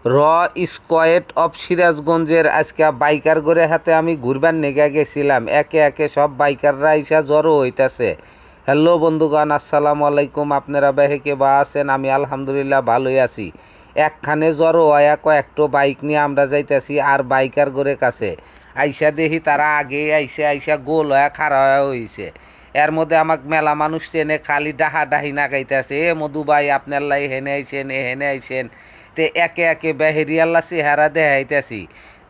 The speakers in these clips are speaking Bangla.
র স্কোয়াড অফ সিরাজগঞ্জের আজকে বাইকার করে হাতে আমি ঘুরবার নেগা গেছিলাম। একে একে সব বাইকাররা ইসা জড়ো হইতাছে। হ্যালো বন্ধুগণ, আসসালামু আলাইকুম। আপনারা বেহেকে বা আছেন? আমি আলহামদুলিল্লাহ ভালোই আছি। একখানে জড়ো হয়া কয়েকটো বাইক নিয়ে আমরা যাইতেছি আর বাইকার করে কাছে আইসা দেখি তারা আগে আইসা গোল হয়া খাড়া হয়ে হইছে। এর মধ্যে আমাকে মেলা মানুষ চেনে, খালি ডাহা ডাহি নাগাইতেছে, এ মধু ভাই আপনার লাই হেনে আইসেন, এ হেনে আইসেন। তে একে একে বেহেরিয়াল্লা চেহারা দেখাইতেছি।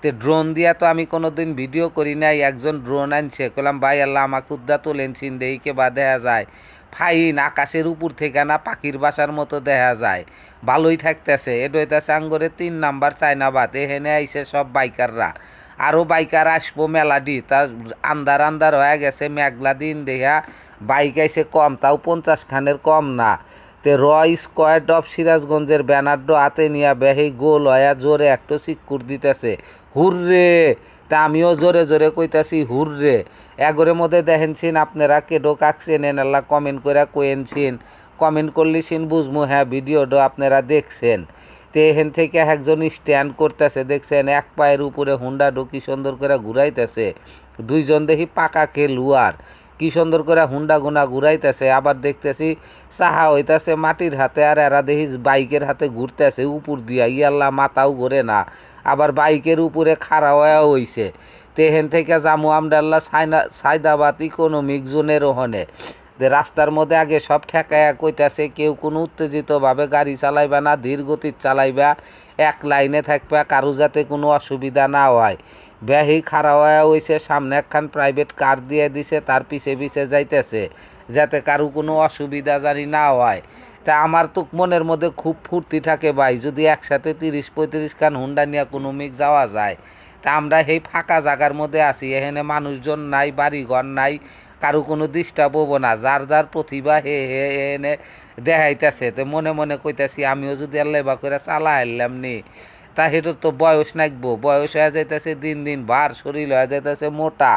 তে ড্রোন দিয়া তো আমি কোনোদিন ভিডিও করি নাই। একজন ড্রোন আনছে, কলাম ভাই আল্লাহ আমাকে উদ্দা তোলেন চিন দেইকে বা দেখা যায় ফাইন আকাশের উপর থেকে না পাখির বাসার মতো দেখা যায়। ভালোই থাকতেছে। এটা হইতেছে আঙ্গরে 3 নাম্বার চায়নাবাদ। এখানে আইসে সব বাইকাররা, আরও বাইকার আসবো মেলাডি। তা আন্দার আন্দার হয়ে গেছে, মেঘলা দিন দেখা বাইক আইসে কম, তাও 50 খানের কম না। তে র স্কোয়াড অফ সিরাজগঞ্জের ব্যানারডো হাতে নিয়া বেহি গোল হয়া জোরে একটু চিক্কুর দিতেছে, হুররে। তা আমিও জোরে জোরে কইতাছি হুররে। এগরের মধ্যে দেখেনছিন আপনারা কেডো কাকছেন এনাল্লা কমেন্ট করে কয়েনছিন। কমেন্ট করলিছিন বুঝমু হ্যাঁ ভিডিওটা আপনারা দেখছেন। তে এখান থেকে একজন স্ট্যান্ড করতেছে, দেখছেন এক পায়ের উপরে হুন্ডা ঢুকি সুন্দর করে ঘুরাইতেছে। দুইজন দেখি পাকা খেলুয়ার কি সুন্দর করে হুন্ডা গুনা ঘুরাইতেছে। আবার দেখতেছি চাহা হইতাছে মাটির হাতে, আর এরা দেখি বাইকের হাতে ঘুরতেছে উপর দিয়া। ইয়াল্লা মাথাও ঘোরে না, আবার বাইকের উপরে খাড়া হয়ে হইছে। তেহেন থেকে জামু আমডাল্লা সায়দাবাদ ইকোনমিক জোনের ওখানে। যে রাস্তার মধ্যে আগে সব ঠেকায়া কইতাছে কেউ কোনো উত্তেজিতভাবে গাড়ি চালাইবা না, ধীর গতির চালাইবা, এক লাইনে থাকবা, কারো যাতে কোনো অসুবিধা না হয়। ব্যাহি খাড়া হয়ে হইছে, সামনে একখান প্রাইভেট কার দিয়ে দিছে, তার পিছে পিছে যাইতেছে যাতে কারো কোনো অসুবিধা জানি না হয়। তা আমার তো মনের মধ্যে খুব ফুর্তি থাকে ভাই, যদি একসাথে 30-35 খান হুন্ডা নিয়ে কোনো মিক যাওয়া যায়। তা আমরা এই ফাঁকা জায়গার মধ্যে আছি, এখানে মানুষজন নাই, বাড়িঘর নাই, কারো কোনো ডিস্টার্ব হবো না। যার যার প্রতিভা হে হে এনে দেখাইতেছে। তো মনে মনে কইতাছি আমিও যদি আল্লাহ বা করে চালা হারলাম নি। তা সেটার তো বয়স নাকবো, বয়স হয়ে যাইতেছে দিন দিন, ভার শরীর হয়ে যাইতেছে মোটা।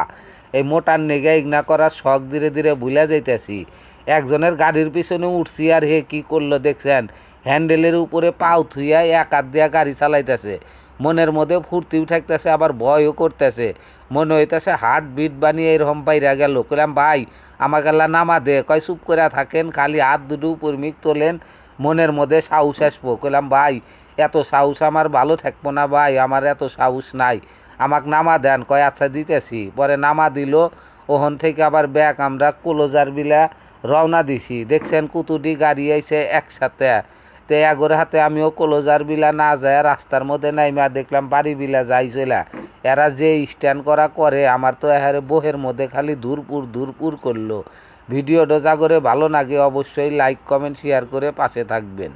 এই মোটার নেগে ইগনা করার শখ ধীরে ধীরে ভুলে যাইতেছি। একজনের গাড়ির পিছনে উঠছি আর হে কি করলো দেখছেন, হ্যান্ডেলের উপরে পাও থুইয়া এক হাত দিয়া গাড়ি চালাইতেছে। মনের মধ্যে ফুর্তি উঠাইতেছে, আবার ভয়ও করতেছে। মনে হইতেছে হার্ট বিট বানিয়ে এরকম বাইরা গেল। কইলাম ভাই আমাকে আল্লাহ নামা দে। কয় চুপ করে থাকেন, খালি হাত দুটো উপর মিক তোলেন, মনের মধ্যে সাহস আসবো। কইলাম ভাই এত সাহস আমার ভালো থাকবো না ভাই, আমার এত সাহস নাই, আমাকে নামা দেন। কয় আচ্ছা দিতেছি। পরে নামা দিল। ওখান থেকে আবার ব্যাগ আমরা ক্লোজার বিলা রওনা দিছি। দেখছেন কুতুটি গাড়ি আইছে একসাথে। তে এগোর হাতে আমিও ক্লোজার বিলা না যায় রাস্তার মধ্যে নাইমা দেখলাম বাড়ি বিলা যাই চলা। এরা যে স্ট্যান্ড করা করে আমার তো এহারে বহের মধ্যে খালি ধুরপুর ধুরপুর করলো। ভিডিওটা যা করে ভালো লাগে অবশ্যই লাইক কমেন্ট শেয়ার করে পাশে থাকবেন।